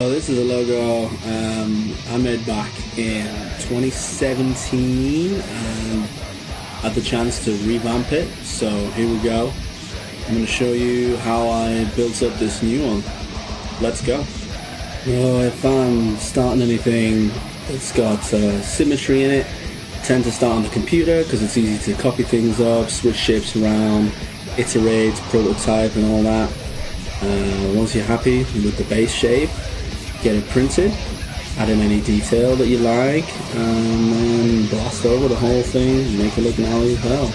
So this is a logo I made back in 2017 and had the chance to revamp it. So here we go. I'm going to show you how I built up this new one. Let's go. Well, if I'm starting anything that's got symmetry in it, I tend to start on the computer because it's easy to copy things up, switch shapes around, iterate, prototype and all that. Once you're happy with the base shape, get it printed, add in any detail that you like, and then blast over the whole thing and make it look gnarly as hell.